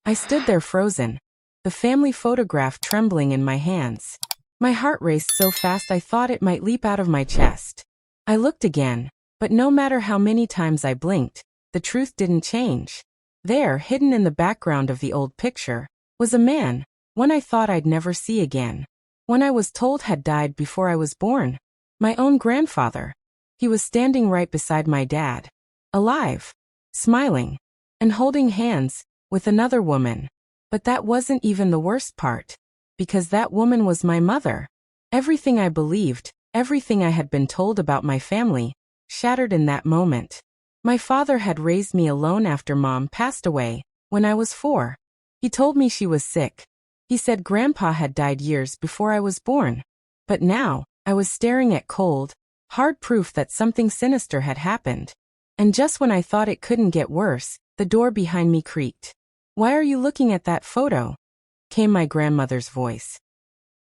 I stood there frozen, the family photograph trembling in my hands. My heart raced so fast I thought it might leap out of my chest. I looked again, but no matter how many times I blinked, the truth didn't change. There, hidden in the background of the old picture, was a man, one I thought I'd never see again. One I was told had died before I was born. My own grandfather. He was standing right beside my dad. Alive. Smiling. And holding hands with another woman. But that wasn't even the worst part. Because that woman was my mother. Everything I believed, everything I had been told about my family, shattered in that moment. My father had raised me alone after Mom passed away, when I was 4. He told me she was sick. He said Grandpa had died years before I was born. But now, I was staring at cold, hard proof that something sinister had happened. And just when I thought it couldn't get worse, the door behind me creaked. "Why are you looking at that photo?" came my grandmother's voice.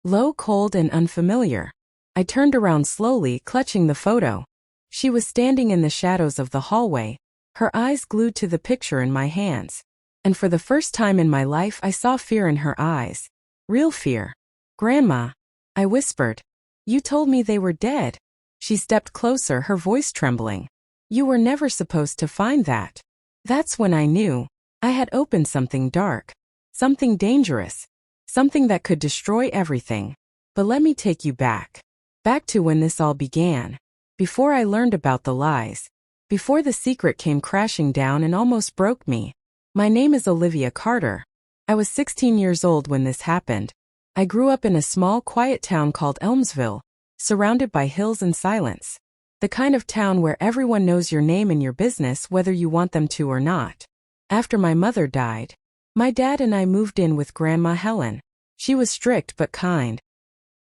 Low, cold, and unfamiliar. I turned around slowly, clutching the photo. She was standing in the shadows of the hallway, her eyes glued to the picture in my hands. And for the first time in my life I saw fear in her eyes. Real fear. "Grandma," I whispered. "You told me they were dead." She stepped closer, her voice trembling. "You were never supposed to find that." That's when I knew. I had opened something dark. Something dangerous. Something that could destroy everything. But let me take you back. Back to when this all began. Before I learned about the lies. Before the secret came crashing down and almost broke me. My name is Olivia Carter. I was 16 years old when this happened. I grew up in a small, quiet town called Elmsville, surrounded by hills and silence. The kind of town where everyone knows your name and your business whether you want them to or not. After my mother died, my dad and I moved in with Grandma Helen. She was strict but kind.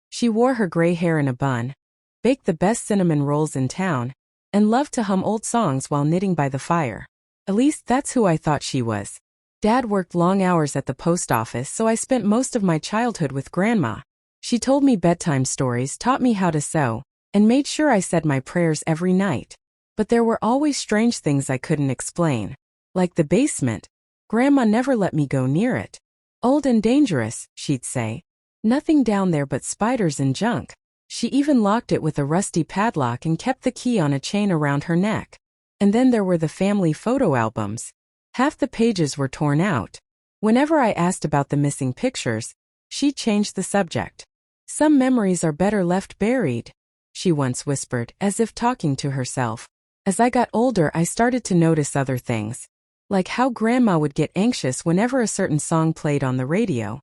She wore her gray hair in a bun, baked the best cinnamon rolls in town, and loved to hum old songs while knitting by the fire. At least that's who I thought she was. Dad worked long hours at the post office, so I spent most of my childhood with Grandma. She told me bedtime stories, taught me how to sew, and made sure I said my prayers every night. But there were always strange things I couldn't explain. Like the basement. Grandma never let me go near it. "Old and dangerous," she'd say. "Nothing down there but spiders and junk." She even locked it with a rusty padlock and kept the key on a chain around her neck. And then there were the family photo albums. Half the pages were torn out. Whenever I asked about the missing pictures, she changed the subject. "Some memories are better left buried," she once whispered, as if talking to herself. As I got older, I started to notice other things. Like how Grandma would get anxious whenever a certain song played on the radio.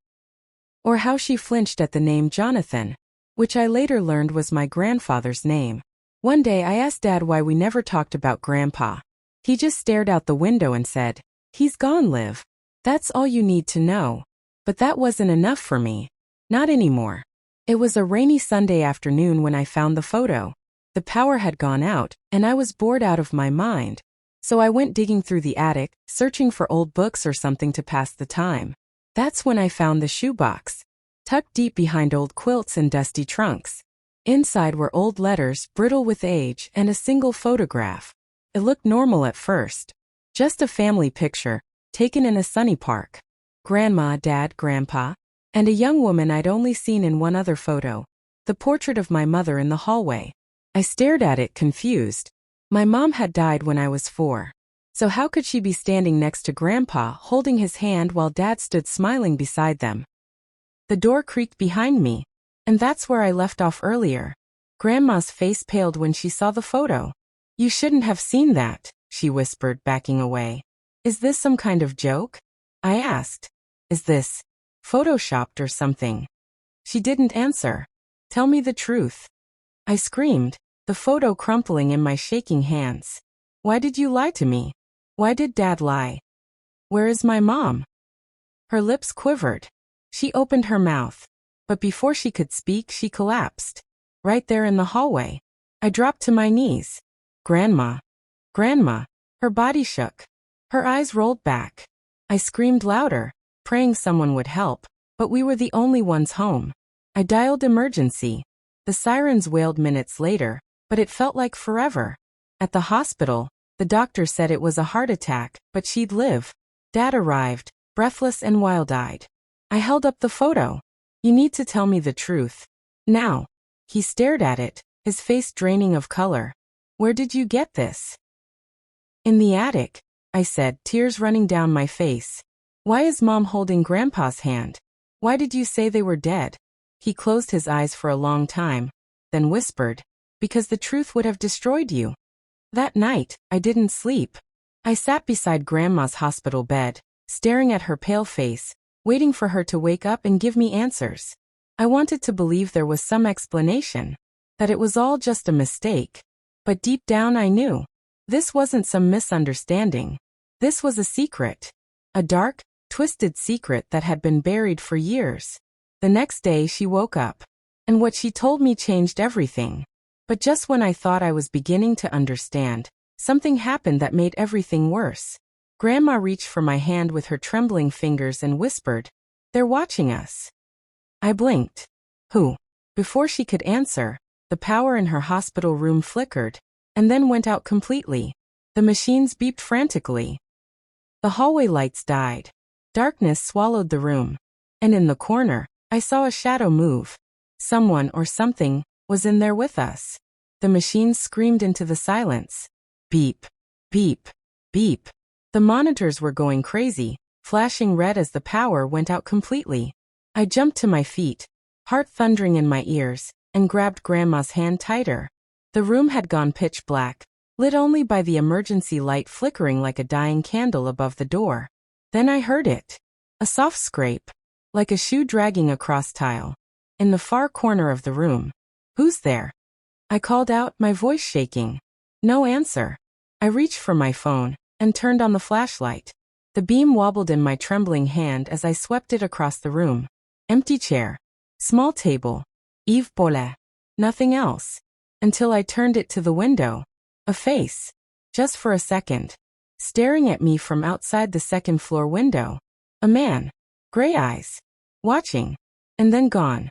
Or how she flinched at the name Jonathan, which I later learned was my grandfather's name. One day I asked Dad why we never talked about Grandpa. He just stared out the window and said, "He's gone, Liv. That's all you need to know." But that wasn't enough for me. Not anymore. It was a rainy Sunday afternoon when I found the photo. The power had gone out, and I was bored out of my mind. So I went digging through the attic, searching for old books or something to pass the time. That's when I found the shoebox, tucked deep behind old quilts and dusty trunks. Inside were old letters, brittle with age, and a single photograph. It looked normal at first. Just a family picture, taken in a sunny park. Grandma, Dad, Grandpa, and a young woman I'd only seen in one other photo. The portrait of my mother in the hallway. I stared at it, confused. My mom had died when I was 4. So how could she be standing next to Grandpa, holding his hand while Dad stood smiling beside them? The door creaked behind me. And that's where I left off earlier. Grandma's face paled when she saw the photo. "You shouldn't have seen that," she whispered, backing away. "Is this some kind of joke?" I asked. "Is this photoshopped or something?" She didn't answer. "Tell me the truth," I screamed, the photo crumpling in my shaking hands. "Why did you lie to me? Why did Dad lie? Where is my mom?" Her lips quivered. She opened her mouth. But before she could speak, she collapsed. Right there in the hallway. I dropped to my knees. "Grandma. Grandma." Her body shook. Her eyes rolled back. I screamed louder, praying someone would help, but we were the only ones home. I dialed emergency. The sirens wailed minutes later, but it felt like forever. At the hospital, the doctor said it was a heart attack, but she'd live. Dad arrived, breathless and wild-eyed. I held up the photo. You need to tell me the truth. Now. He stared at it, his face draining of color. Where did you get this? In the attic, I said, tears running down my face. Why is Mom holding Grandpa's hand? Why did you say they were dead? He closed his eyes for a long time, then whispered, because the truth would have destroyed you. That night, I didn't sleep. I sat beside Grandma's hospital bed, staring at her pale face, waiting for her to wake up and give me answers. I wanted to believe there was some explanation, that it was all just a mistake. But deep down I knew. This wasn't some misunderstanding. This was a secret. A dark, twisted secret that had been buried for years. The next day she woke up, and what she told me changed everything. But just when I thought I was beginning to understand, something happened that made everything worse. Grandma reached for my hand with her trembling fingers and whispered, "They're watching us." I blinked. Who? Before she could answer, the power in her hospital room flickered, and then went out completely. The machines beeped frantically. The hallway lights died. Darkness swallowed the room. And in the corner, I saw a shadow move. Someone or something was in there with us. The machines screamed into the silence. Beep, beep, beep. The monitors were going crazy, flashing red as the power went out completely. I jumped to my feet, heart thundering in my ears, and grabbed Grandma's hand tighter. The room had gone pitch black, lit only by the emergency light flickering like a dying candle above the door. Then I heard it. A soft scrape, like a shoe dragging across tile. In the far corner of the room. Who's there? I called out, my voice shaking. No answer. I reached for my phone and turned on the flashlight. The beam wobbled in my trembling hand as I swept it across the room. Empty chair. Small table. Yves Paulet. Nothing else. Until I turned it to the window. A face. Just for a second. Staring at me from outside the second-floor window. A man. Gray eyes. Watching. And then gone.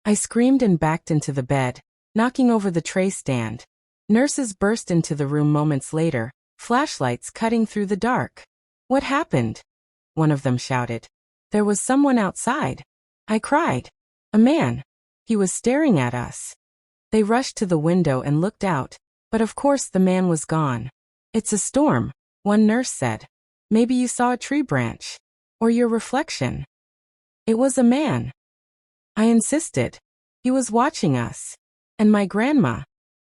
I screamed and backed into the bed, knocking over the tray stand. Nurses burst into the room moments later, flashlights cutting through the dark. What happened? One of them shouted. There was someone outside. I cried. A man. He was staring at us. They rushed to the window and looked out, but of course the man was gone. It's a storm, one nurse said. Maybe you saw a tree branch. Or your reflection. It was a man. I insisted. He was watching us. And my grandma.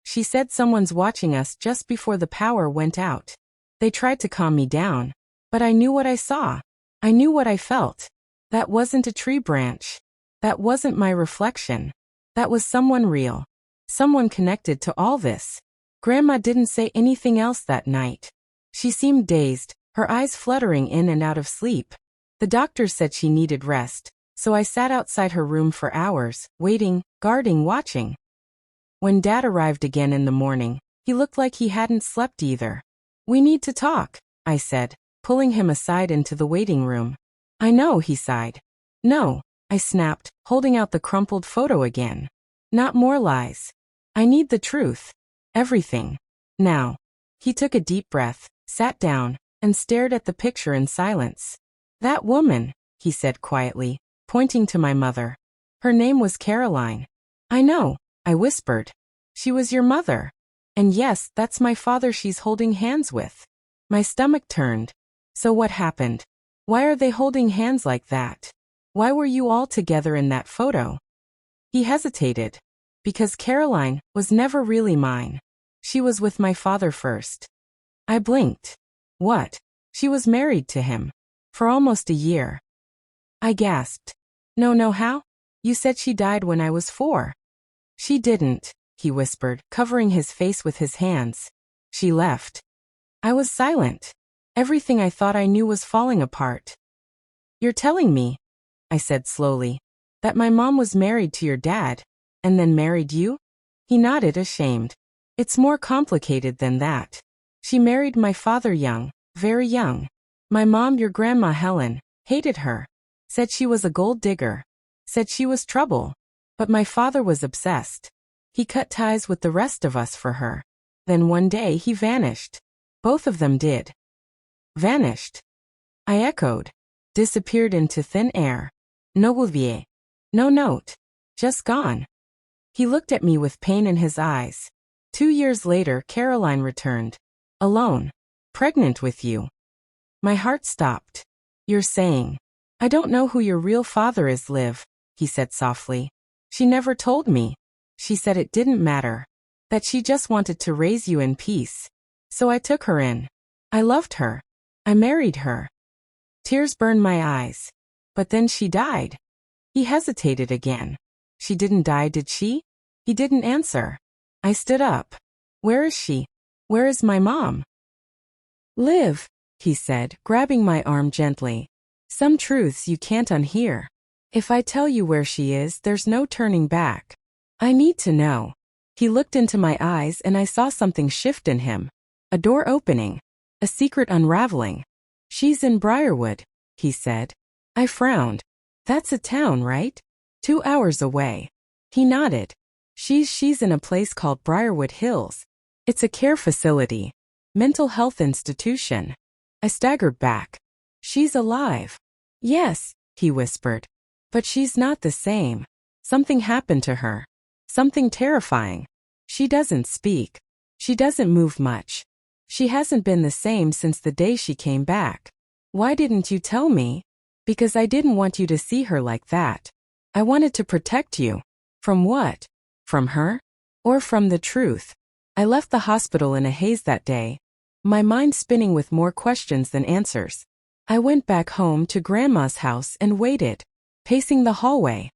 She said someone's watching us just before the power went out. They tried to calm me down, but I knew what I saw. I knew what I felt. That wasn't a tree branch. That wasn't my reflection. That was someone real. Someone connected to all this. Grandma didn't say anything else that night. She seemed dazed, her eyes fluttering in and out of sleep. The doctor said she needed rest, so I sat outside her room for hours, waiting, guarding, watching. When Dad arrived again in the morning, he looked like he hadn't slept either. We need to talk, I said, pulling him aside into the waiting room. I know, he sighed. No, I snapped, holding out the crumpled photo again. Not more lies. I need the truth. Everything. Now. He took a deep breath, sat down, and stared at the picture in silence. That woman, he said quietly, pointing to my mother. Her name was Caroline. I know, I whispered. She was your mother. And yes, that's my father she's holding hands with. My stomach turned. So what happened? Why are they holding hands like that? Why were you all together in that photo? He hesitated. Because Caroline was never really mine. She was with my father first. I blinked. What? She was married to him. For almost a year. I gasped. No, how? You said she died when I was 4. She didn't, he whispered, covering his face with his hands. She left. I was silent. Everything I thought I knew was falling apart. You're telling me, I said slowly, that my mom was married to your dad, and then married you? He nodded, ashamed. It's more complicated than that. She married my father young, very young. My mom, your grandma Helen, hated her. Said she was a gold digger. Said she was trouble. But my father was obsessed. He cut ties with the rest of us for her. Then one day he vanished. Both of them did. Vanished. I echoed. disappeared into thin air. No levier. No note. Just gone. He looked at me with pain in his eyes. 2 years later, Caroline returned. Alone. Pregnant with you. My heart stopped. You're saying, I don't know who your real father is, Liv, he said softly. She never told me. She said it didn't matter. That she just wanted to raise you in peace. So I took her in. I loved her. I married her. Tears burned my eyes. But then she died. He hesitated again. She didn't die, did she? He didn't answer. I stood up. Where is she? Where is my mom? Liv, he said, grabbing my arm gently. Some truths you can't unhear. If I tell you where she is, there's no turning back. I need to know. He looked into my eyes and I saw something shift in him. A door opening. A secret unraveling. She's in Briarwood, he said. I frowned. That's a town, right? 2 hours away. He nodded. She's in a place called Briarwood Hills. It's a care facility. Mental health institution. I staggered back. She's alive. Yes, he whispered. But she's not the same. Something happened to her. Something terrifying. She doesn't speak. She doesn't move much. She hasn't been the same since the day she came back. Why didn't you tell me? Because I didn't want you to see her like that. I wanted to protect you. From what? From her? Or from the truth? I left the hospital in a haze that day, my mind spinning with more questions than answers. I went back home to Grandma's house and waited, pacing the hallway,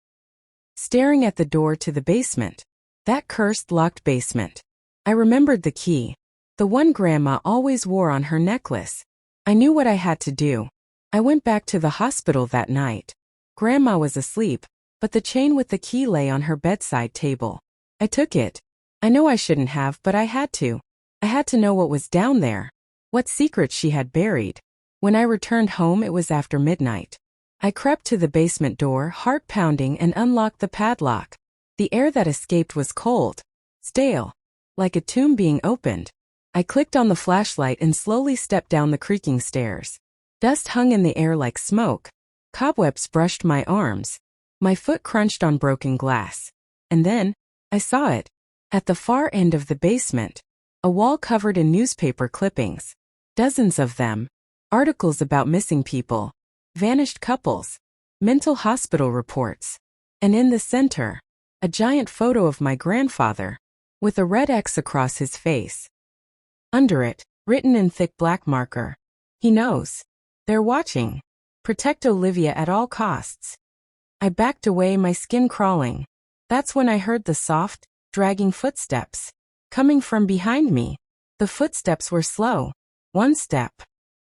staring at the door to the basement. That cursed locked basement. I remembered the key. The one Grandma always wore on her necklace. I knew what I had to do. I went back to the hospital that night. Grandma was asleep, but the chain with the key lay on her bedside table. I took it. I know I shouldn't have, but I had to. I had to know what was down there. What secrets she had buried. When I returned home, it was after midnight. I crept to the basement door, heart pounding, and unlocked the padlock. The air that escaped was cold, stale, like a tomb being opened. I clicked on the flashlight and slowly stepped down the creaking stairs. Dust hung in the air like smoke. Cobwebs brushed my arms. My foot crunched on broken glass. And then, I saw it. At the far end of the basement, a wall covered in newspaper clippings. Dozens of them. Articles about missing people, vanished couples, mental hospital reports. And in the center, a giant photo of my grandfather, with a red X across his face. Under it, written in thick black marker. He knows. They're watching. Protect Olivia at all costs. I backed away, my skin crawling. That's when I heard the soft, dragging footsteps. Coming from behind me. The footsteps were slow. One step.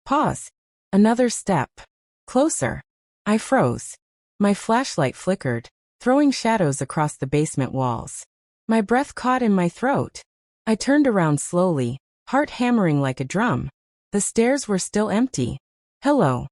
Pause. Another step. Closer. I froze. My flashlight flickered, throwing shadows across the basement walls. My breath caught in my throat. I turned around slowly, heart hammering like a drum. The stairs were still empty. Hello.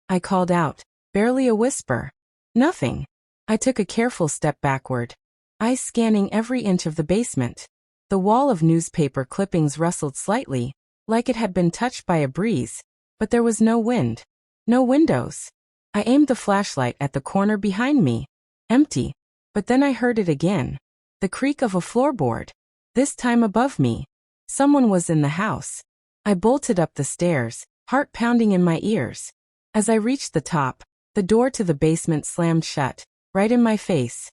I called out, barely a whisper. Nothing. I took a careful step backward, eyes scanning every inch of the basement. The wall of newspaper clippings rustled slightly, like it had been touched by a breeze, but there was no wind. No windows. I aimed the flashlight at the corner behind me. Empty. But then I heard it again. The creak of a floorboard. This time above me. Someone was in the house. I bolted up the stairs, heart pounding in my ears. As I reached the top, the door to the basement slammed shut, right in my face.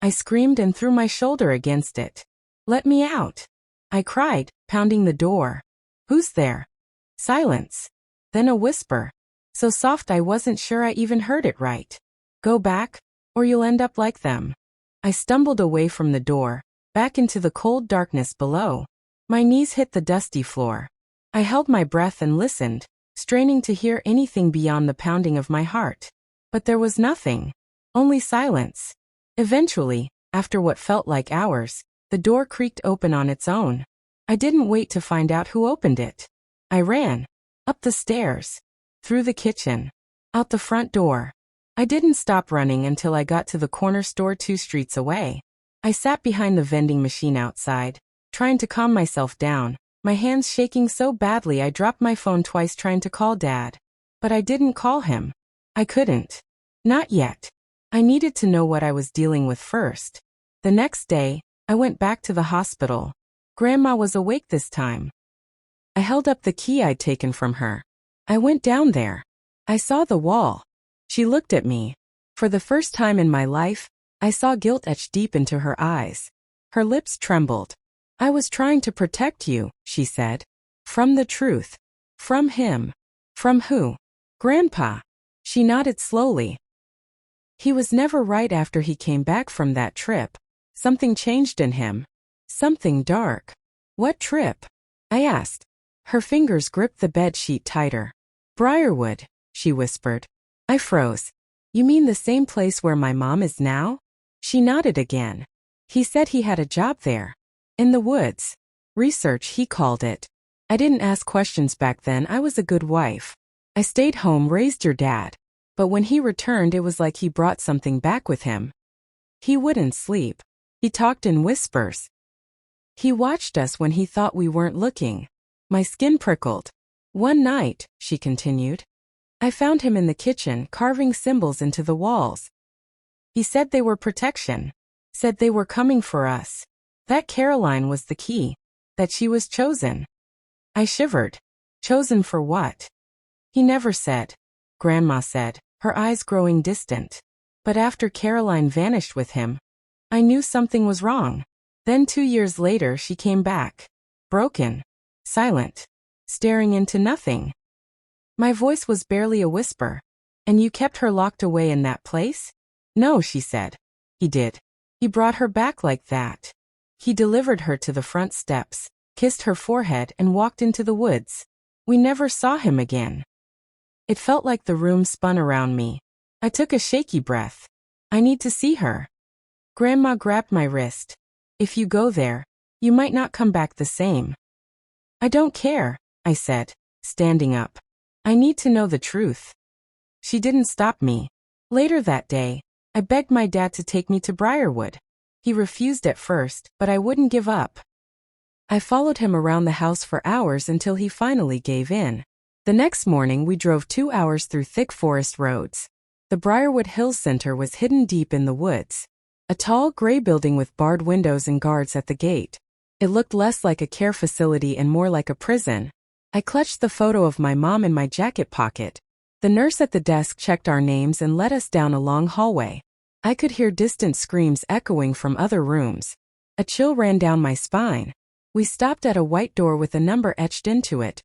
I screamed and threw my shoulder against it. Let me out. I cried, pounding the door. Who's there? Silence. Then a whisper. So soft I wasn't sure I even heard it right. Go back, or you'll end up like them. I stumbled away from the door, back into the cold darkness below. My knees hit the dusty floor. I held my breath and listened, straining to hear anything beyond the pounding of my heart. But there was nothing. Only silence. Eventually, after what felt like hours, the door creaked open on its own. I didn't wait to find out who opened it. I ran. Up the stairs. Through the kitchen. Out the front door. I didn't stop running until I got to the corner store 2 streets away. I sat behind the vending machine outside, trying to calm myself down, my hands shaking so badly I dropped my phone twice trying to call Dad. But I didn't call him. I couldn't. Not yet. I needed to know what I was dealing with first. The next day, I went back to the hospital. Grandma was awake this time. I held up the key I'd taken from her. I went down there. I saw the wall. She looked at me. For the first time in my life, I saw guilt etched deep into her eyes. Her lips trembled. I was trying to protect you, she said. From the truth. From him. From who? Grandpa. She nodded slowly. He was never right after he came back from that trip. Something changed in him. Something dark. What trip? I asked. Her fingers gripped the bed sheet tighter. Briarwood, she whispered. I froze. You mean the same place where my mom is now? She nodded again. He said he had a job there. In the woods. Research, he called it. I didn't ask questions back then. I was a good wife. I stayed home, raised your dad. But when he returned, it was like he brought something back with him. He wouldn't sleep. He talked in whispers. He watched us when he thought we weren't looking. My skin prickled. One night, she continued, I found him in the kitchen carving symbols into the walls. He said they were protection. Said they were coming for us. That Caroline was the key. That she was chosen. I shivered. Chosen for what? He never said. Grandma said, her eyes growing distant. But after Caroline vanished with him, I knew something was wrong. Then 2 years later she came back. Broken. Silent. Staring into nothing. My voice was barely a whisper. And you kept her locked away in that place? No, she said. He did. He brought her back like that. He delivered her to the front steps, kissed her forehead and walked into the woods. We never saw him again. It felt like the room spun around me. I took a shaky breath. I need to see her. Grandma grabbed my wrist. If you go there, you might not come back the same. I don't care, I said, standing up. I need to know the truth. She didn't stop me. Later that day, I begged my dad to take me to Briarwood. He refused at first, but I wouldn't give up. I followed him around the house for hours until he finally gave in. The next morning we drove 2 hours through thick forest roads. The Briarwood Hills Center was hidden deep in the woods. A tall, gray building with barred windows and guards at the gate. It looked less like a care facility and more like a prison. I clutched the photo of my mom in my jacket pocket. The nurse at the desk checked our names and led us down a long hallway. I could hear distant screams echoing from other rooms. A chill ran down my spine. We stopped at a white door with a number etched into it.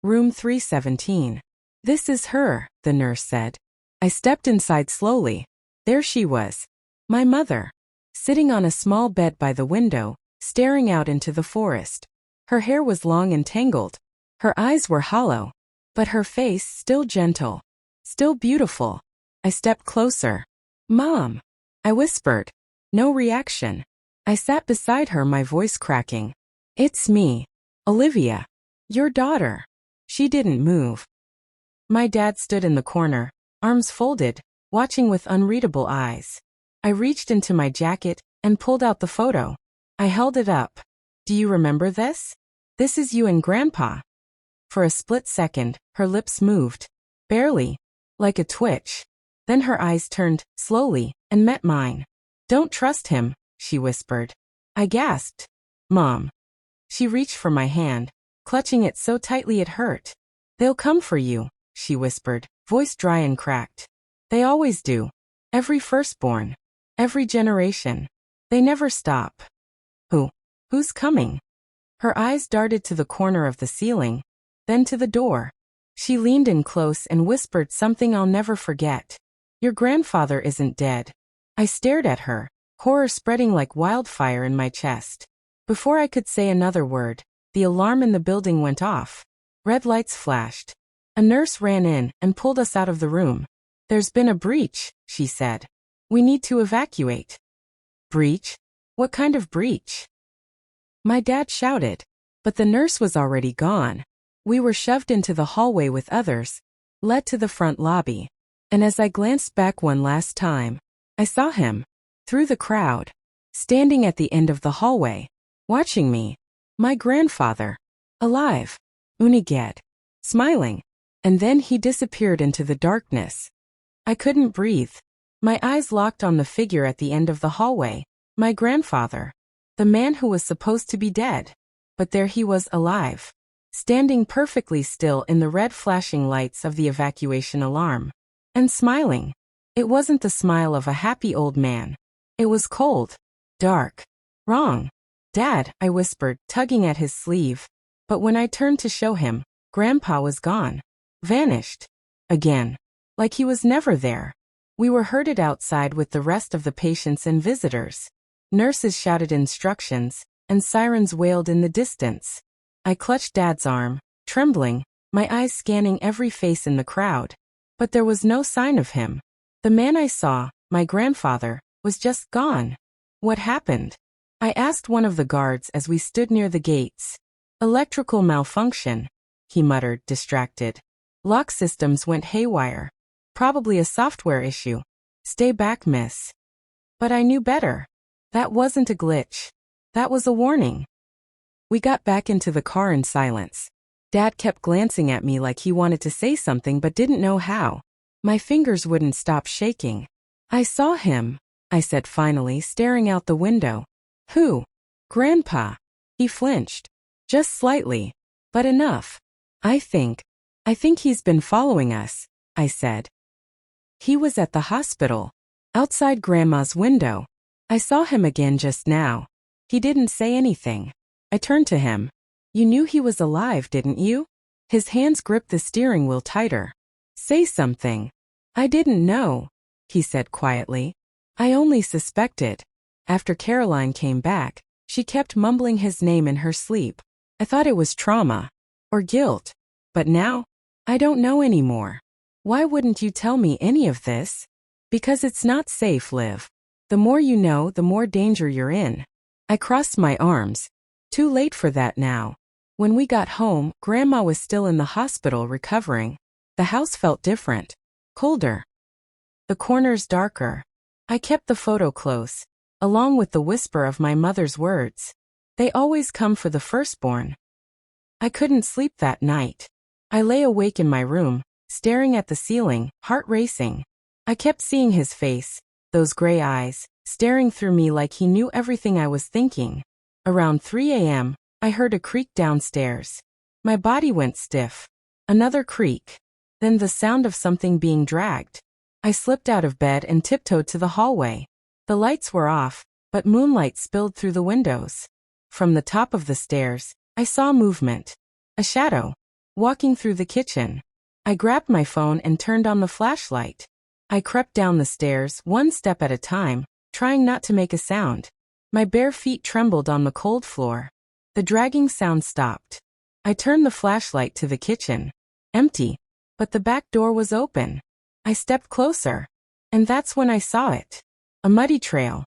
Room 317. This is her, the nurse said. I stepped inside slowly. There she was. My mother. Sitting on a small bed by the window, staring out into the forest. Her hair was long and tangled. Her eyes were hollow. But her face still gentle. Still beautiful. I stepped closer. Mom. I whispered. No reaction. I sat beside her, my voice cracking. It's me. Olivia. Your daughter. She didn't move. My dad stood in the corner, arms folded, watching with unreadable eyes. I reached into my jacket and pulled out the photo. I held it up. Do you remember this? This is you and Grandpa. For a split second, her lips moved. Barely. Like a twitch. Then her eyes turned, slowly, and met mine. Don't trust him, she whispered. I gasped. Mom. She reached for my hand, clutching it so tightly it hurt. They'll come for you, she whispered, voice dry and cracked. They always do. Every firstborn. Every generation. They never stop. Who's coming? Her eyes darted to the corner of the ceiling, then to the door. She leaned in close and whispered something I'll never forget. Your grandfather isn't dead. I stared at her, horror spreading like wildfire in my chest. Before I could say another word, the alarm in the building went off. Red lights flashed. A nurse ran in and pulled us out of the room. There's been a breach, she said. We need to evacuate. Breach? What kind of breach? My dad shouted, but the nurse was already gone. We were shoved into the hallway with others, led to the front lobby. And as I glanced back one last time, I saw him, through the crowd, standing at the end of the hallway, watching me. My grandfather. Alive. Uniged. Smiling. And then he disappeared into the darkness. I couldn't breathe. My eyes locked on the figure at the end of the hallway. My grandfather. The man who was supposed to be dead. But there he was, alive. Standing perfectly still in the red flashing lights of the evacuation alarm. And smiling. It wasn't the smile of a happy old man. It was cold. Dark. Wrong. Dad, I whispered, tugging at his sleeve. But when I turned to show him, Grandpa was gone. Vanished. Again. Like he was never there. We were herded outside with the rest of the patients and visitors. Nurses shouted instructions, and sirens wailed in the distance. I clutched Dad's arm, trembling, my eyes scanning every face in the crowd. But there was no sign of him. The man I saw, my grandfather, was just gone. What happened? I asked one of the guards as we stood near the gates. Electrical malfunction, he muttered, distracted. Lock systems went haywire. Probably a software issue. Stay back, miss. But I knew better. That wasn't a glitch. That was a warning. We got back into the car in silence. Dad kept glancing at me like he wanted to say something but didn't know how. My fingers wouldn't stop shaking. I saw him, I said finally, staring out the window. Who? Grandpa. He flinched. Just slightly. But enough. I think he's been following us, I said. He was at the hospital. Outside Grandma's window. I saw him again just now. He didn't say anything. I turned to him. You knew he was alive, didn't you? His hands gripped the steering wheel tighter. Say something. I didn't know, he said quietly. I only suspected. After Caroline came back, she kept mumbling his name in her sleep. I thought it was trauma. Or guilt. But now, I don't know anymore. Why wouldn't you tell me any of this? Because it's not safe, Liv. The more you know, the more danger you're in. I crossed my arms. Too late for that now. When we got home, Grandma was still in the hospital recovering. The house felt different. Colder. The corners darker. I kept the photo close, along with the whisper of my mother's words. They always come for the firstborn. I couldn't sleep that night. I lay awake in my room, staring at the ceiling, heart racing. I kept seeing his face, those gray eyes, staring through me like he knew everything I was thinking. Around 3 a.m., I heard a creak downstairs. My body went stiff. Another creak. Then the sound of something being dragged. I slipped out of bed and tiptoed to the hallway. The lights were off, but moonlight spilled through the windows. From the top of the stairs, I saw movement. A shadow. Walking through the kitchen. I grabbed my phone and turned on the flashlight. I crept down the stairs, one step at a time, trying not to make a sound. My bare feet trembled on the cold floor. The dragging sound stopped. I turned the flashlight to the kitchen. Empty. But the back door was open. I stepped closer. And that's when I saw it. A muddy trail.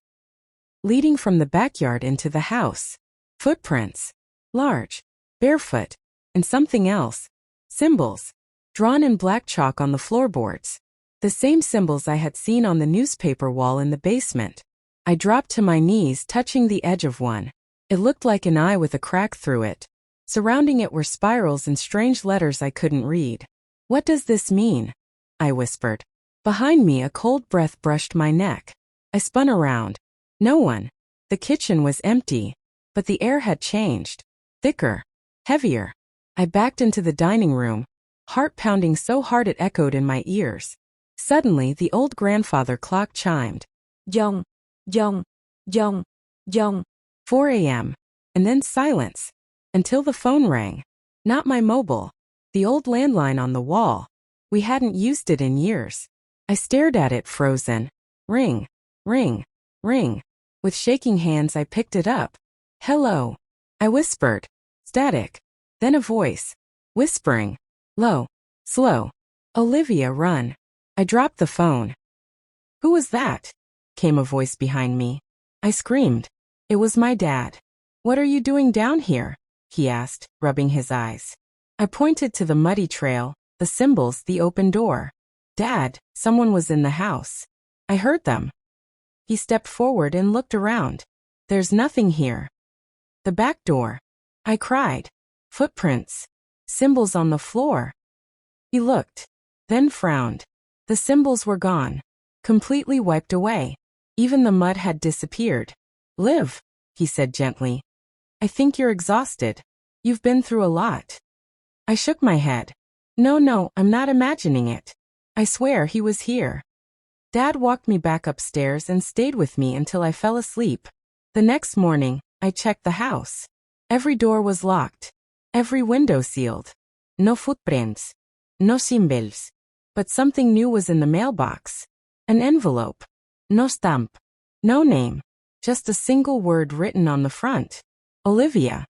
Leading from the backyard into the house. Footprints. Large. Barefoot. And something else. Symbols. Drawn in black chalk on the floorboards. The same symbols I had seen on the newspaper wall in the basement. I dropped to my knees, touching the edge of one. It looked like an eye with a crack through it. Surrounding it were spirals and strange letters I couldn't read. What does this mean? I whispered. Behind me, a cold breath brushed my neck. I spun around. No one. The kitchen was empty. But the air had changed. Thicker. Heavier. I backed into the dining room, heart pounding so hard it echoed in my ears. Suddenly, the old grandfather clock chimed. Jong, jong, jong, jong. 4 a.m. And then silence. Until the phone rang. Not my mobile. The old landline on the wall. We hadn't used it in years. I stared at it, frozen. Ring, ring, ring. With shaking hands, I picked it up. Hello. I whispered. Static. Then a voice. Whispering. Low. Slow. Olivia, run. I dropped the phone. Who was that? Came a voice behind me. I screamed. It was my dad. What are you doing down here? He asked, rubbing his eyes. I pointed to the muddy trail, the symbols, the open door. Dad, someone was in the house. I heard them. He stepped forward and looked around. There's nothing here. The back door. I cried. Footprints. Symbols on the floor. He looked. Then frowned. The symbols were gone. Completely wiped away. Even the mud had disappeared. Liv, he said gently. I think you're exhausted. You've been through a lot. I shook my head. No, I'm not imagining it. I swear he was here. Dad walked me back upstairs and stayed with me until I fell asleep. The next morning, I checked the house. Every door was locked. Every window sealed. No footprints. No symbols. But something new was in the mailbox. An envelope. No stamp. No name. Just a single word written on the front. Olivia.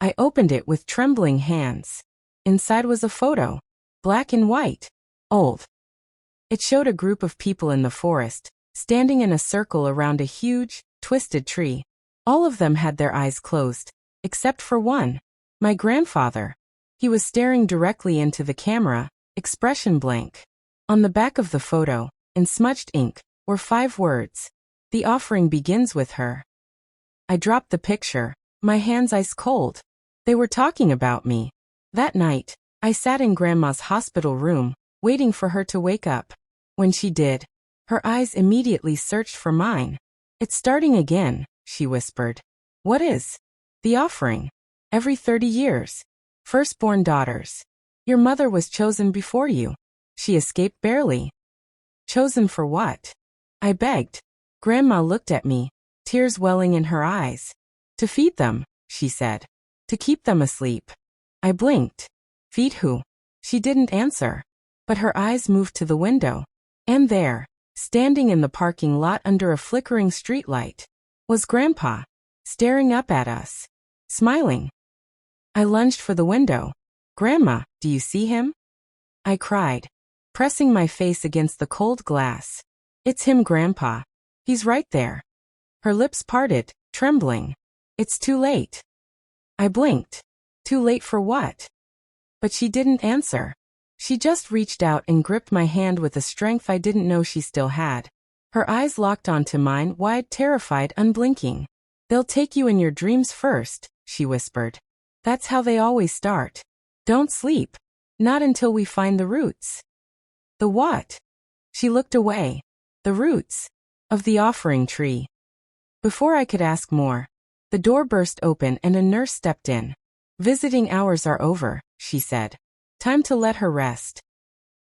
I opened it with trembling hands. Inside was a photo. Black and white. Old. It showed a group of people in the forest, standing in a circle around a huge, twisted tree. All of them had their eyes closed, except for one. My grandfather. He was staring directly into the camera, expression blank. On the back of the photo, in smudged ink, were 5 words. The offering begins with her. I dropped the picture, my hands ice cold. They were talking about me. That night, I sat in Grandma's hospital room, waiting for her to wake up. When she did, her eyes immediately searched for mine. It's starting again, she whispered. What is? The offering. Every 30 years. Firstborn daughters. Your mother was chosen before you. She escaped barely. Chosen for what? I begged. Grandma looked at me, tears welling in her eyes. To feed them, she said. To keep them asleep. I blinked. Feed who? She didn't answer. But her eyes moved to the window. And there, standing in the parking lot under a flickering streetlight, was Grandpa, staring up at us, smiling. I lunged for the window. Grandma, do you see him? I cried, pressing my face against the cold glass. It's him, Grandpa. He's right there. Her lips parted, trembling. It's too late. I blinked. Too late for what? But she didn't answer. She just reached out and gripped my hand with a strength I didn't know she still had. Her eyes locked onto mine, wide, terrified, unblinking. They'll take you in your dreams first, she whispered. That's how they always start. Don't sleep. Not until we find the roots. The what? She looked away. The roots. Of the offering tree. Before I could ask more, the door burst open and a nurse stepped in. Visiting hours are over, she said. Time to let her rest.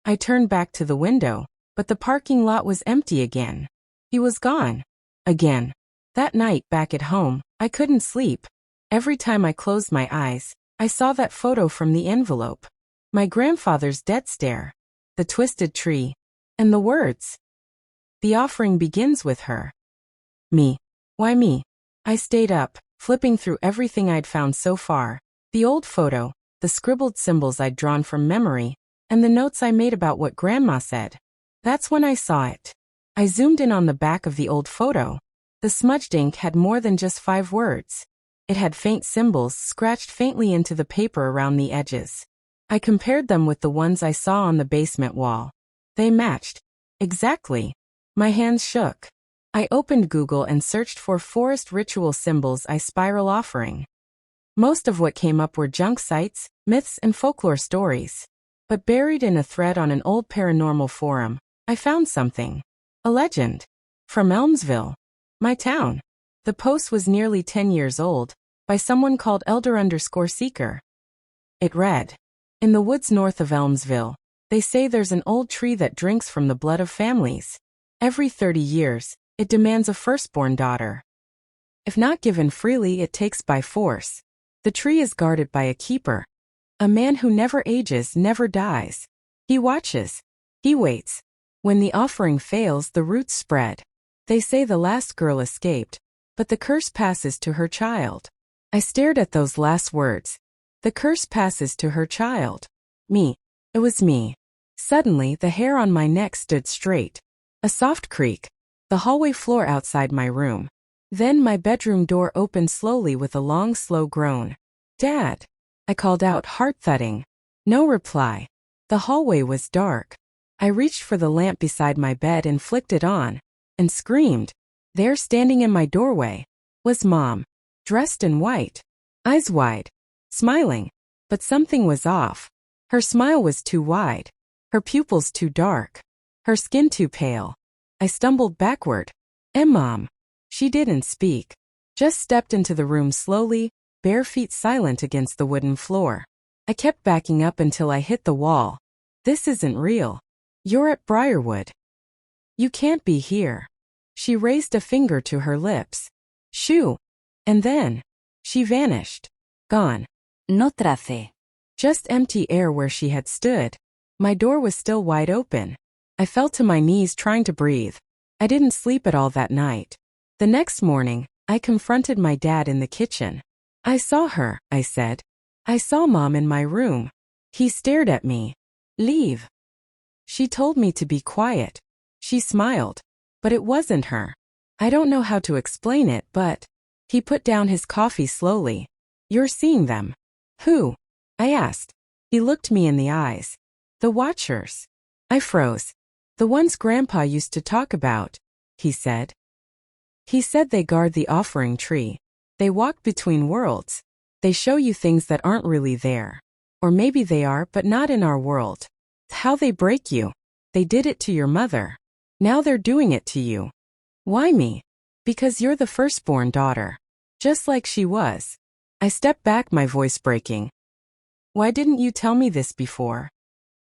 I turned back to the window, but the parking lot was empty again. He was gone. Again. That night back at home, I couldn't sleep. Every time I closed my eyes, I saw that photo from the envelope. My grandfather's dead stare. The twisted tree. And the words. The offering begins with her. Me. Why me? I stayed up, flipping through everything I'd found so far. The old photo, the scribbled symbols I'd drawn from memory, and the notes I made about what Grandma said. That's when I saw it. I zoomed in on the back of the old photo. The smudged ink had more than just 5 words. It had faint symbols scratched faintly into the paper around the edges. I compared them with the ones I saw on the basement wall. They matched. Exactly. My hands shook. I opened Google and searched for forest ritual symbols I spiral offering. Most of what came up were junk sites, myths, and folklore stories. But buried in a thread on an old paranormal forum, I found something. A legend. From Elmsville. My town. The post was nearly 10 years old, by someone called Elder_Seeker. It read, in the woods north of Elmsville, they say there's an old tree that drinks from the blood of families. Every 30 years, it demands a firstborn daughter. If not given freely, it takes by force. The tree is guarded by a keeper. A man who never ages, never dies. He watches. He waits. When the offering fails, the roots spread. They say the last girl escaped, but the curse passes to her child. I stared at those last words. The curse passes to her child. Me. It was me. Suddenly, the hair on my neck stood straight. A soft creak. The hallway floor outside my room. Then my bedroom door opened slowly with a long, slow groan. Dad! I called out, heart thudding. No reply. The hallway was dark. I reached for the lamp beside my bed and flicked it on, and screamed. There, standing in my doorway, was Mom, dressed in white, eyes wide, smiling. But something was off. Her smile was too wide. Her pupils too dark. her skin too pale. I stumbled backward. Mom. She didn't speak. Just stepped into the room slowly, bare feet silent against the wooden floor. I kept backing up until I hit the wall. This isn't real. You're at Briarwood. You can't be here. She raised a finger to her lips. Shoo. And then, she vanished. Gone. No trace. Just empty air where she had stood. My door was still wide open. I fell to my knees trying to breathe. I didn't sleep at all that night. The next morning, I confronted my dad in the kitchen. I saw her, I said. I saw Mom in my room. He stared at me. Leave. She told me to be quiet. She smiled. But it wasn't her. I don't know how to explain it, but... He put down his coffee slowly. You're seeing them. Who? I asked. He looked me in the eyes. The Watchers. I froze. The ones Grandpa used to talk about, he said. He said they guard the offering tree. They walk between worlds. They show you things that aren't really there. Or maybe they are, but not in our world. How they break you. They did it to your mother. Now they're doing it to you. Why me? Because you're the firstborn daughter. Just like she was. I stepped back, my voice breaking. Why didn't you tell me this before?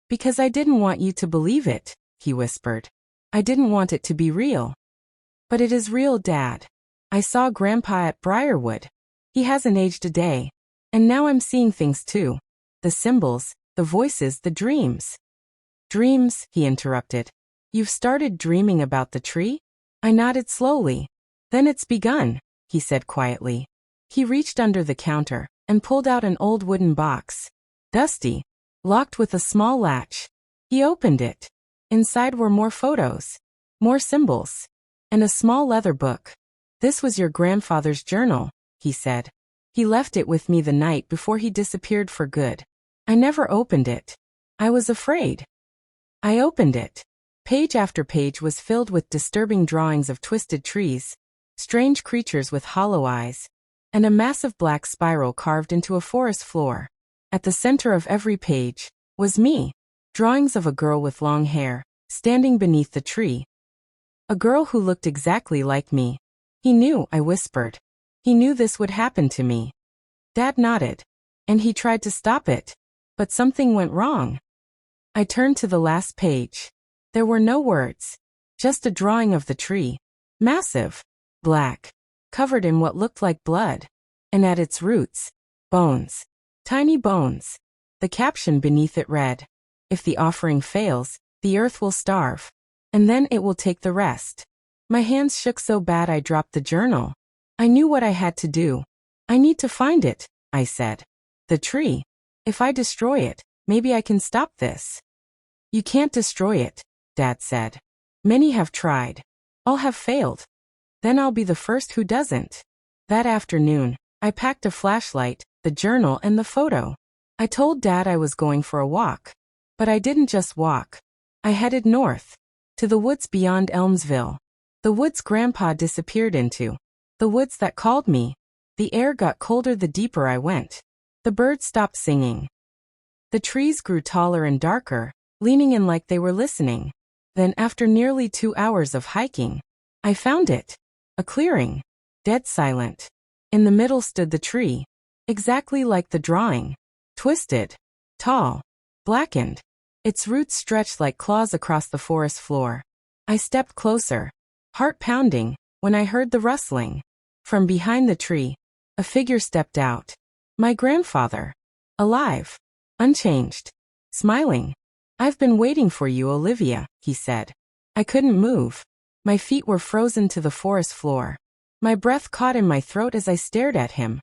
Because I didn't want you to believe it, he whispered. I didn't want it to be real. But it is real, Dad. I saw Grandpa at Briarwood. He hasn't aged a day. And now I'm seeing things too. The symbols, the voices, the dreams. Dreams, he interrupted. You've started dreaming about the tree? I nodded slowly. Then it's begun, he said quietly. He reached under the counter and pulled out an old wooden box. Dusty. Locked with a small latch. He opened it. Inside were more photos. More symbols. And a small leather book. This was your grandfather's journal, he said. He left it with me the night before he disappeared for good. I never opened it. I was afraid. I opened it. Page after page was filled with disturbing drawings of twisted trees, strange creatures with hollow eyes, and a massive black spiral carved into a forest floor. At the center of every page was me. Drawings of a girl with long hair, standing beneath the tree. A girl who looked exactly like me. He knew, I whispered. He knew this would happen to me. Dad nodded. And he tried to stop it. But something went wrong. I turned to the last page. There were no words. Just a drawing of the tree. Massive. Black. Covered in what looked like blood. And at its roots, bones. Tiny bones. The caption beneath it read, if the offering fails, the earth will starve. And then it will take the rest. My hands shook so bad I dropped the journal. I knew what I had to do. I need to find it, I said. The tree. If I destroy it, maybe I can stop this. You can't destroy it, Dad said. Many have tried. All have failed. Then I'll be the first who doesn't. That afternoon, I packed a flashlight, the journal, and the photo. I told Dad I was going for a walk. But I didn't just walk. I headed north. To the woods beyond Elmsville. The woods Grandpa disappeared into. The woods that called me. The air got colder the deeper I went. The birds stopped singing. The trees grew taller and darker, leaning in like they were listening. Then after nearly 2 hours of hiking, I found it. A clearing. Dead silent. In the middle stood the tree. Exactly like the drawing. Twisted. Tall. Blackened. Its roots stretched like claws across the forest floor. I stepped closer. Heart pounding, when I heard the rustling. From behind the tree, a figure stepped out. My grandfather. Alive. Unchanged. Smiling. I've been waiting for you, Olivia, he said. I couldn't move. My feet were frozen to the forest floor. My breath caught in my throat as I stared at him.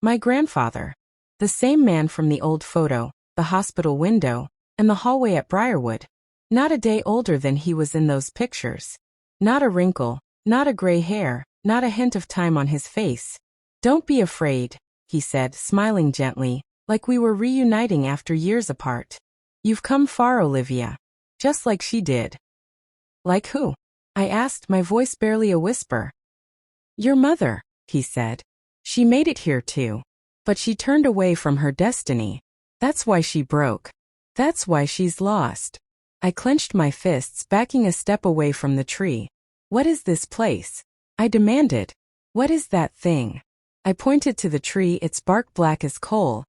My grandfather. The same man from the old photo, the hospital window, and the hallway at Briarwood. Not a day older than he was in those pictures. Not a wrinkle, not a gray hair, not a hint of time on his face. Don't be afraid, he said, smiling gently, like we were reuniting after years apart. You've come far, Olivia. Just like she did. Like who? I asked, my voice barely a whisper. Your mother, he said. She made it here too. But she turned away from her destiny. That's why she broke. That's why she's lost. I clenched my fists, backing a step away from the tree. What is this place? I demanded. What is that thing? I pointed to the tree, its bark black as coal,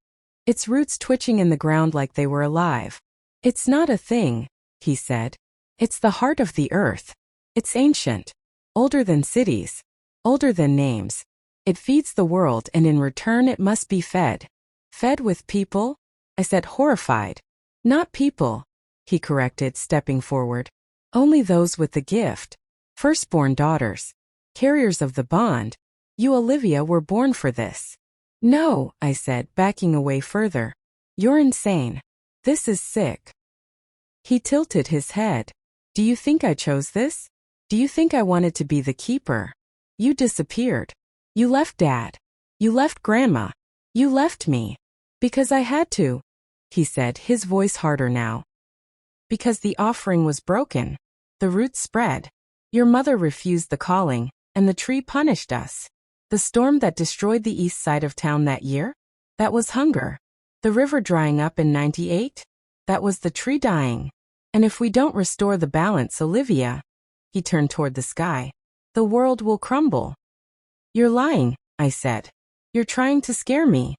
its roots twitching in the ground like they were alive. It's not a thing, he said. It's the heart of the earth. It's ancient. Older than cities. Older than names. It feeds the world, and in return it must be fed. Fed with people? I said, horrified. Not people, he corrected, stepping forward. Only those with the gift. Firstborn daughters. Carriers of the bond. You, Olivia, were born for this. No, I said, backing away further. You're insane. This is sick. He tilted his head. Do you think I chose this? Do you think I wanted to be the keeper? You disappeared. You left Dad. You left Grandma. You left me. Because I had to, he said, his voice harder now. Because the offering was broken. The roots spread. Your mother refused the calling, and the tree punished us. The storm that destroyed the east side of town that year? That was hunger. The river drying up in '98? That was the tree dying. And if we don't restore the balance, Olivia, he turned toward the sky, the world will crumble. You're lying, I said. You're trying to scare me.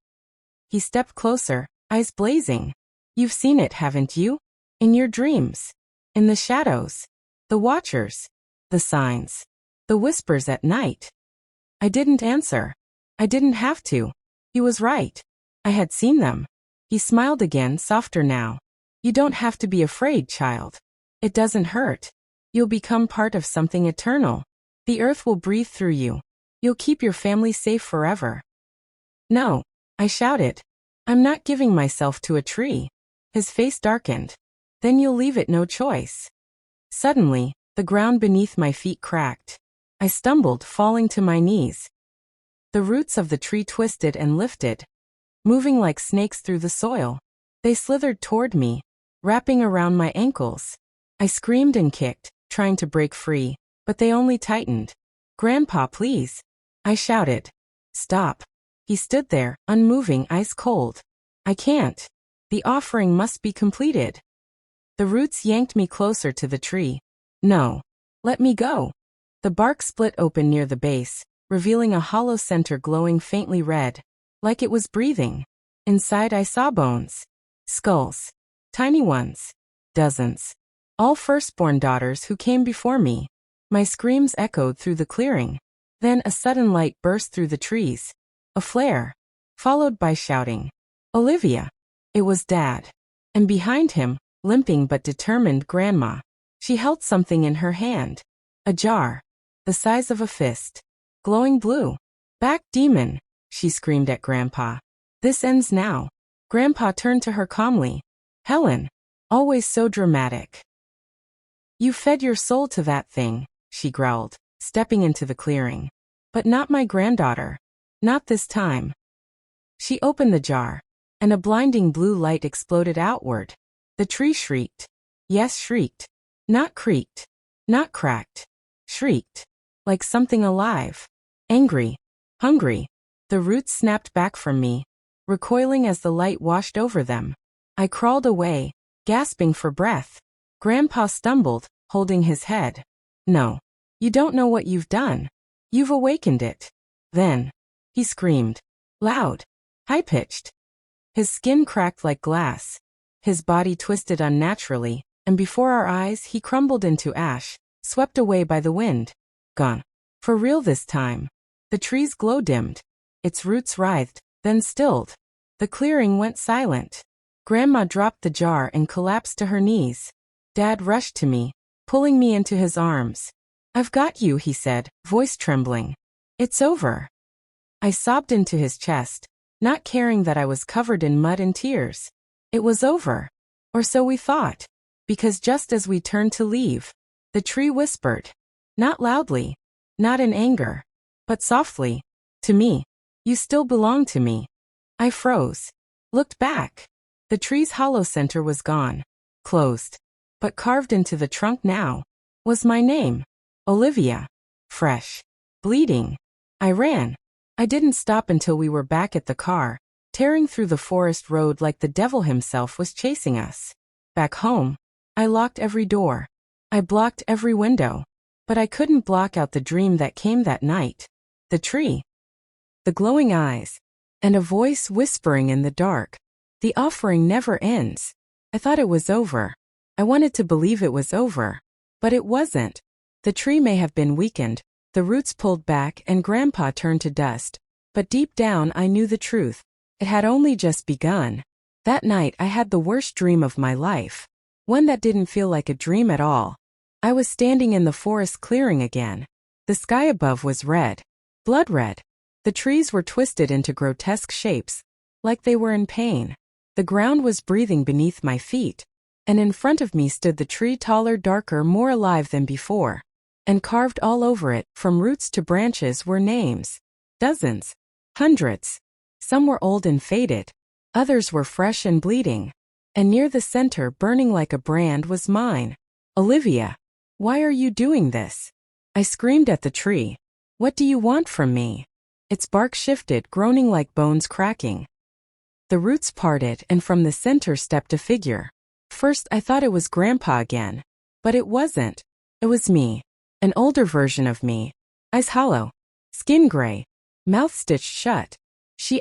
He stepped closer, eyes blazing. You've seen it, haven't you? In your dreams. In the shadows. The watchers. The signs. The whispers at night. I didn't answer. I didn't have to. He was right. I had seen them. He smiled again, softer now. You don't have to be afraid, child. It doesn't hurt. You'll become part of something eternal. The earth will breathe through you. You'll keep your family safe forever. No, I shouted. I'm not giving myself to a tree. His face darkened. Then you'll leave it no choice. Suddenly, the ground beneath my feet cracked. I stumbled, falling to my knees. The roots of the tree twisted and lifted, moving like snakes through the soil. They slithered toward me, wrapping around my ankles. I screamed and kicked, trying to break free, but they only tightened. Grandpa, please, I shouted. Stop. He stood there, unmoving, ice cold. I can't. The offering must be completed. The roots yanked me closer to the tree. No. Let me go. The bark split open near the base, revealing a hollow center glowing faintly red, like it was breathing. Inside I saw bones. Skulls. Tiny ones. Dozens. All firstborn daughters who came before me. My screams echoed through the clearing. Then a sudden light burst through the trees. A flare. Followed by shouting. Olivia. It was Dad. And behind him, limping but determined, Grandma. She held something in her hand. A jar. The size of a fist. Glowing blue. Back, demon, she screamed at Grandpa. This ends now. Grandpa turned to her calmly. Helen. Always so dramatic. You fed your soul to that thing, she growled, stepping into the clearing. But not my granddaughter. Not this time. She opened the jar, and a blinding blue light exploded outward. The tree shrieked. Yes, shrieked. Not creaked. Not cracked. Shrieked. Like something alive. Angry. Hungry. The roots snapped back from me, recoiling as the light washed over them. I crawled away, gasping for breath. Grandpa stumbled, holding his head. No. You don't know what you've done. You've awakened it. Then. He screamed. Loud. High-pitched. His skin cracked like glass. His body twisted unnaturally, and before our eyes he crumbled into ash, swept away by the wind. Gone. For real this time. The tree's glow dimmed. Its roots writhed, then stilled. The clearing went silent. Grandma dropped the jar and collapsed to her knees. Dad rushed to me, pulling me into his arms. I've got you, he said, voice trembling. It's over. I sobbed into his chest, not caring that I was covered in mud and tears. It was over. Or so we thought. Because just as we turned to leave, the tree whispered. Not loudly. Not in anger. But softly. To me. You still belong to me. I froze. Looked back. The tree's hollow center was gone. Closed. But carved into the trunk now was my name. Olivia. Fresh. Bleeding. I ran. I didn't stop until we were back at the car, tearing through the forest road like the devil himself was chasing us. Back home. I locked every door. I blocked every window. But I couldn't block out the dream that came that night. The tree. The glowing eyes. And a voice whispering in the dark. The offering never ends. I thought it was over. I wanted to believe it was over. But it wasn't. The tree may have been weakened, the roots pulled back and Grandpa turned to dust. But deep down I knew the truth. It had only just begun. That night I had the worst dream of my life. One that didn't feel like a dream at all. I was standing in the forest clearing again. The sky above was red. Blood red. The trees were twisted into grotesque shapes, like they were in pain. The ground was breathing beneath my feet. And in front of me stood the tree, taller, darker, more alive than before. And carved all over it, from roots to branches, were names. Dozens. Hundreds. Some were old and faded. Others were fresh and bleeding. And near the center, burning like a brand, was mine. Olivia. Why are you doing this? I screamed at the tree. What do you want from me? Its bark shifted, groaning like bones cracking. The roots parted, and from the center stepped a figure. First I thought it was Grandpa again. But it wasn't. It was me. An older version of me. Eyes hollow. Skin gray. Mouth stitched shut.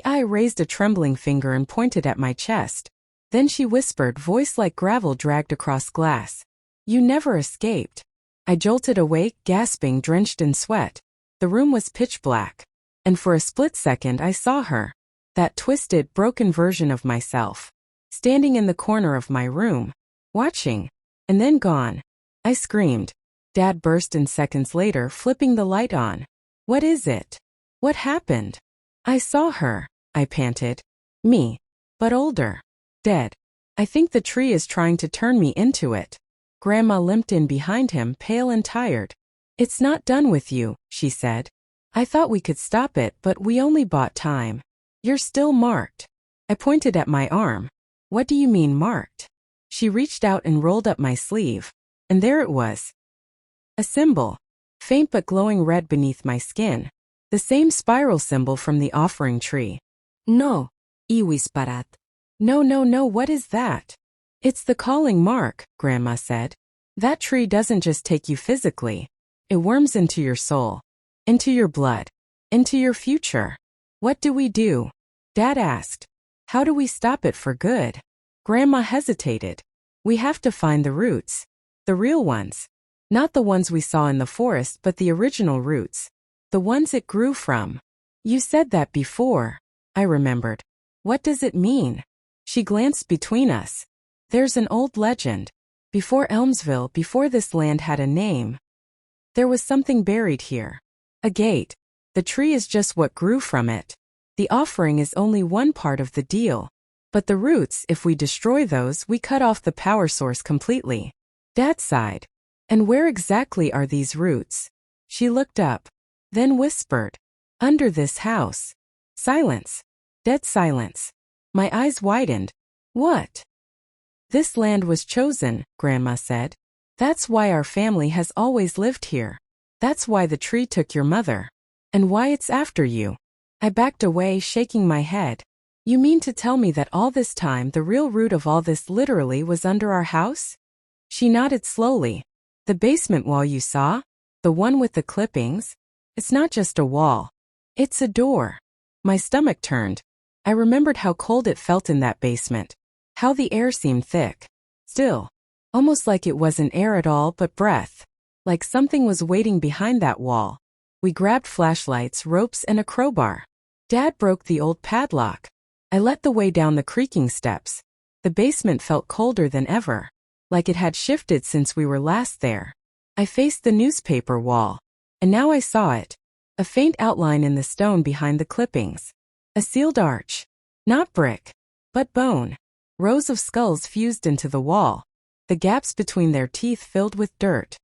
I raised a trembling finger and pointed at my chest. Then she whispered, voice like gravel dragged across glass. You never escaped. I jolted awake, gasping, drenched in sweat. The room was pitch black. And for a split second I saw her. That twisted, broken version of myself. Standing in the corner of my room. Watching. And then gone. I screamed. Dad burst in seconds later, flipping the light on. What is it? What happened? I saw her, I panted. Me. But older. Dead. I think the tree is trying to turn me into it. Grandma limped in behind him, pale and tired. It's not done with you, she said. I thought we could stop it, but we only bought time. You're still marked. I pointed at my arm. What do you mean marked? She reached out and rolled up my sleeve. And there it was. A symbol. Faint but glowing red beneath my skin. The same spiral symbol from the offering tree. No. Iwisparat. No, what is that? It's the calling mark, Grandma said. That tree doesn't just take you physically. It worms into your soul. Into your blood. Into your future. What do we do? Dad asked. How do we stop it for good? Grandma hesitated. We have to find the roots. The real ones. Not the ones we saw in the forest, but the original roots. The ones it grew from. You said that before. I remembered. What does it mean? She glanced between us. There's an old legend. Before Elmsville, before this land had a name. There was something buried here. A gate. The tree is just what grew from it. The offering is only one part of the deal. But the roots, if we destroy those, we cut off the power source completely. Dad sighed. And where exactly are these roots? She looked up. Then whispered. Under this house. Silence. Dead silence. My eyes widened. What? This land was chosen, Grandma said. That's why our family has always lived here. That's why the tree took your mother. And why it's after you. I backed away, shaking my head. You mean to tell me that all this time the real root of all this literally was under our house? She nodded slowly. The basement wall you saw? The one with the clippings? It's not just a wall. It's a door. My stomach turned. I remembered how cold it felt in that basement. How the air seemed thick. Still. Almost like it wasn't air at all but breath. Like something was waiting behind that wall. We grabbed flashlights, ropes, and a crowbar. Dad broke the old padlock. I led the way down the creaking steps. The basement felt colder than ever. Like it had shifted since we were last there. I faced the newspaper wall. And now I saw it. A faint outline in the stone behind the clippings. A sealed arch. Not brick. But bone. Rows of skulls fused into the wall. The gaps between their teeth filled with dirt.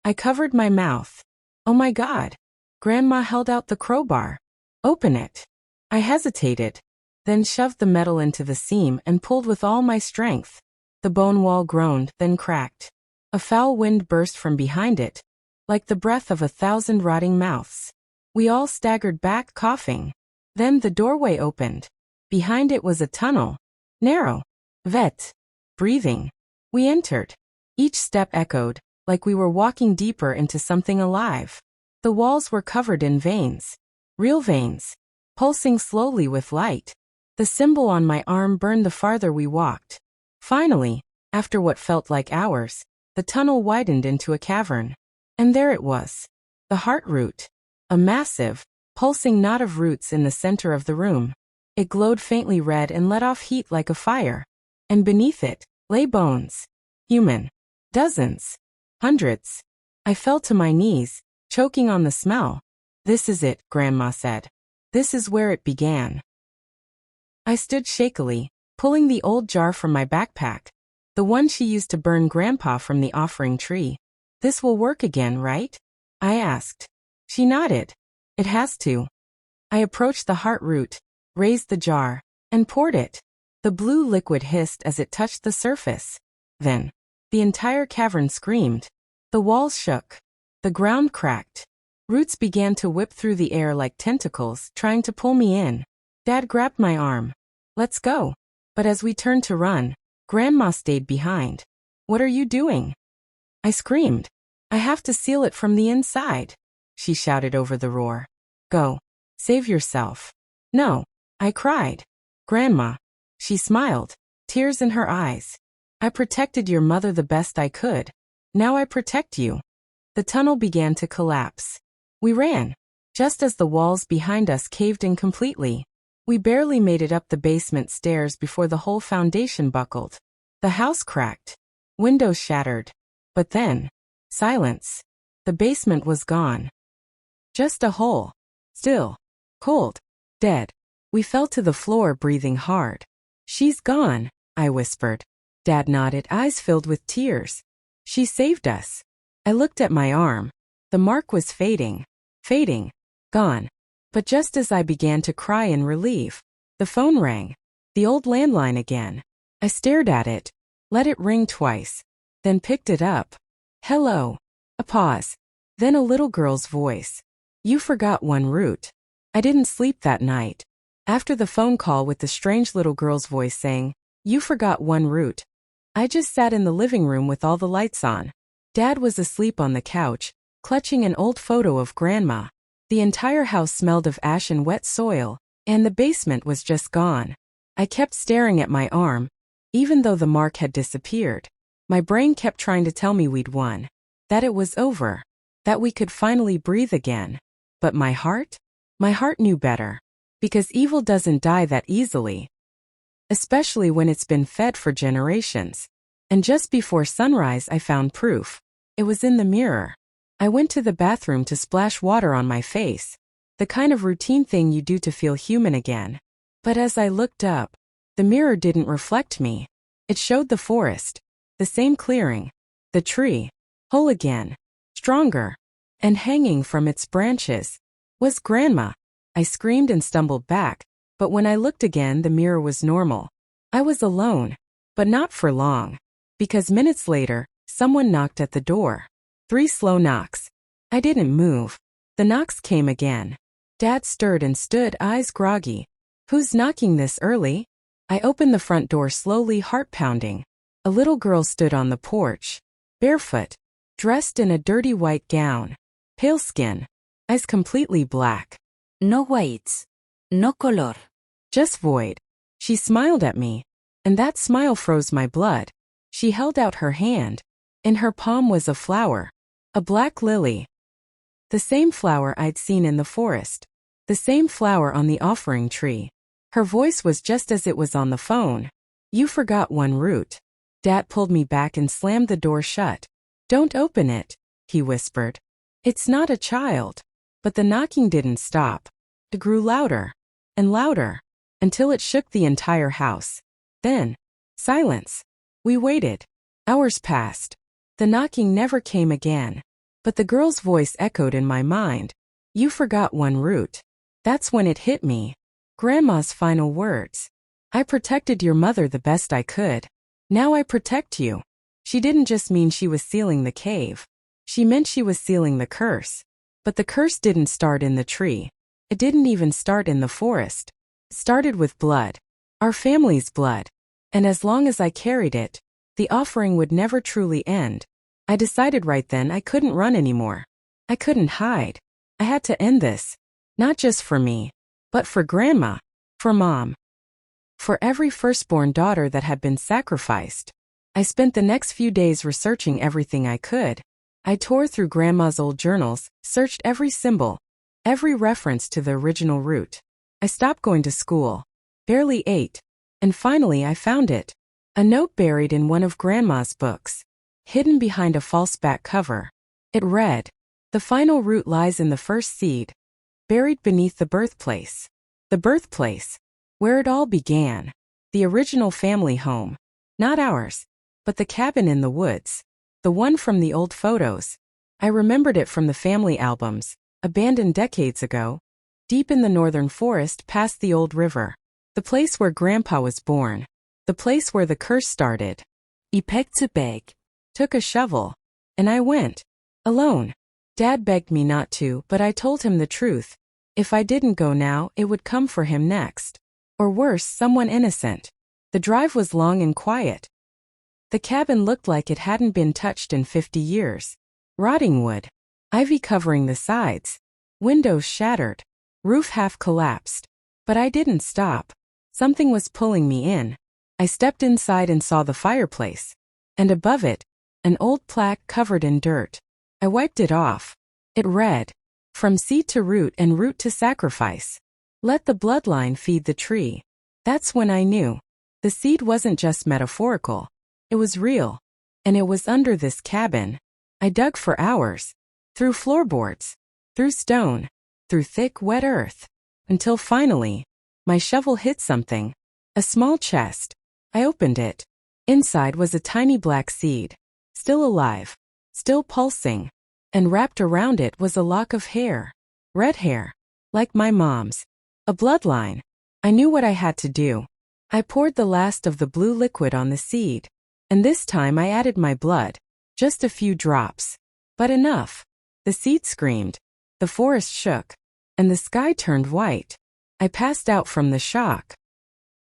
I covered my mouth. Oh my God. Grandma held out the crowbar. Open it. I hesitated. Then shoved the metal into the seam and pulled with all my strength. The bone wall groaned, then cracked. A foul wind burst from behind it. Like the breath of 1,000 rotting mouths. We all staggered back, coughing. Then the doorway opened. Behind it was a tunnel. Narrow. Vet. Breathing. We entered. Each step echoed, like we were walking deeper into something alive. The walls were covered in veins. Real veins. Pulsing slowly with light. The symbol on my arm burned the farther we walked. Finally, after what felt like hours, the tunnel widened into a cavern. And there it was. The heart root. A massive, pulsing knot of roots in the center of the room. It glowed faintly red and let off heat like a fire. And beneath it lay bones. Human. Dozens. Hundreds. I fell to my knees, choking on the smell. This is it, Grandma said. This is where it began. I stood shakily, pulling the old jar from my backpack. The one she used to burn Grandpa from the offering tree. This will work again, right? I asked. She nodded. It has to. I approached the heart root, raised the jar, and poured it. The blue liquid hissed as it touched the surface. Then, the entire cavern screamed. The walls shook. The ground cracked. Roots began to whip through the air like tentacles, trying to pull me in. Dad grabbed my arm. Let's go. But as we turned to run, Grandma stayed behind. What are you doing? I screamed. I have to seal it from the inside. She shouted over the roar. Go. Save yourself. No. I cried. Grandma. She smiled, tears in her eyes. I protected your mother the best I could. Now I protect you. The tunnel began to collapse. We ran. Just as the walls behind us caved in completely. We barely made it up the basement stairs before the whole foundation buckled. The house cracked. Windows shattered. But then, silence. The basement was gone. Just a hole. Still. Cold. Dead. We fell to the floor breathing hard. She's gone, I whispered. Dad nodded, eyes filled with tears. She saved us. I looked at my arm. The mark was fading. Fading. Gone. But just as I began to cry in relief, the phone rang. The old landline again. I stared at it, let it ring twice, then picked it up. Hello. A pause. Then a little girl's voice. You forgot one root. I didn't sleep that night. After the phone call with the strange little girl's voice saying, you forgot one root. I just sat in the living room with all the lights on. Dad was asleep on the couch, clutching an old photo of Grandma. The entire house smelled of ash and wet soil, and the basement was just gone. I kept staring at my arm, even though the mark had disappeared. My brain kept trying to tell me we'd won, that it was over, that we could finally breathe again. But my heart? My heart knew better. Because evil doesn't die that easily. Especially when it's been fed for generations. And just before sunrise I found proof. It was in the mirror. I went to the bathroom to splash water on my face. The kind of routine thing you do to feel human again. But as I looked up, the mirror didn't reflect me. It showed the forest. The same clearing. The tree. Whole again. Stronger. And hanging from its branches was Grandma. I screamed and stumbled back, but when I looked again the mirror was normal. I was alone, but not for long. Because minutes later, someone knocked at the door. 3 slow knocks. I didn't move. The knocks came again. Dad stirred and stood, eyes groggy. Who's knocking this early? I opened the front door slowly, heart pounding. A little girl stood on the porch. Barefoot. Dressed in a dirty white gown. Pale skin. Eyes completely black. No whites. No color. Just void. She smiled at me. And that smile froze my blood. She held out her hand. In her palm was a flower. A black lily. The same flower I'd seen in the forest. The same flower on the offering tree. Her voice was just as it was on the phone. You forgot one root. Dad pulled me back and slammed the door shut. Don't open it, he whispered. It's not a child. But the knocking didn't stop. It grew louder. And louder. Until it shook the entire house. Then, silence. We waited. Hours passed. The knocking never came again. But the girl's voice echoed in my mind. You forgot one root. That's when it hit me. Grandma's final words. I protected your mother the best I could. Now I protect you. She didn't just mean she was sealing the cave. She meant she was sealing the curse. But the curse didn't start in the tree. It didn't even start in the forest. It started with blood. Our family's blood. And as long as I carried it, The offering would never truly end. I decided right then I couldn't run anymore. I couldn't hide. I had to end this. Not just for me, but for Grandma, for Mom, for every firstborn daughter that had been sacrificed. I spent the next few days researching everything I could. I tore through Grandma's old journals, searched every symbol, every reference to the original route. I stopped going to school, barely ate, and finally I found it. A note buried in one of Grandma's books, hidden behind a false back cover. It read, "The final root lies in the first seed, buried beneath the birthplace." The birthplace, where it all began. The original family home. Not ours, but the cabin in the woods. The one from the old photos. I remembered it from the family albums, abandoned decades ago, deep in the northern forest past the old river. The place where Grandpa was born. The place where the curse started. I pegged to beg. Took a shovel. And I went. Alone. Dad begged me not to, but I told him the truth. If I didn't go now, it would come for him next. Or worse, someone innocent. The drive was long and quiet. The cabin looked like it hadn't been touched in 50 years. Rotting wood. Ivy covering the sides. Windows shattered. Roof half collapsed. But I didn't stop. Something was pulling me in. I stepped inside and saw the fireplace. And above it, an old plaque covered in dirt. I wiped it off. It read, "From seed to root and root to sacrifice. Let the bloodline feed the tree." That's when I knew. The seed wasn't just metaphorical. It was real. And it was under this cabin. I dug for hours. Through floorboards. Through stone. Through thick, wet earth. Until finally, my shovel hit something. A small chest. I opened it. Inside was a tiny black seed. Still alive. Still pulsing. And wrapped around it was a lock of hair. Red hair. Like my mom's. A bloodline. I knew what I had to do. I poured the last of the blue liquid on the seed. And this time I added my blood. Just a few drops. But enough. The seed screamed. The forest shook. And the sky turned white. I passed out from the shock.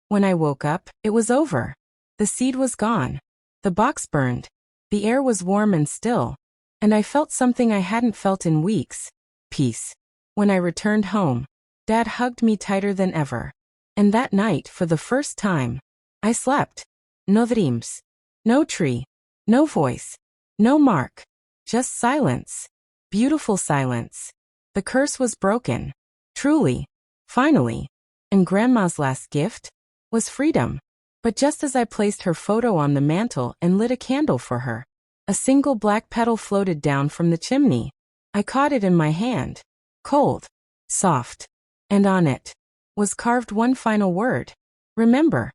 When I woke up, it was over. The seed was gone. The box burned. The air was warm and still. And I felt something I hadn't felt in weeks. Peace. When I returned home, Dad hugged me tighter than ever. And that night, for the first time, I slept. No dreams. No tree. No voice. No mark. Just silence. Beautiful silence. The curse was broken. Truly. Finally. And Grandma's last gift was freedom. But just as I placed her photo on the mantel and lit a candle for her, a single black petal floated down from the chimney. I caught it in my hand. Cold. Soft. And on it was carved one final word. Remember.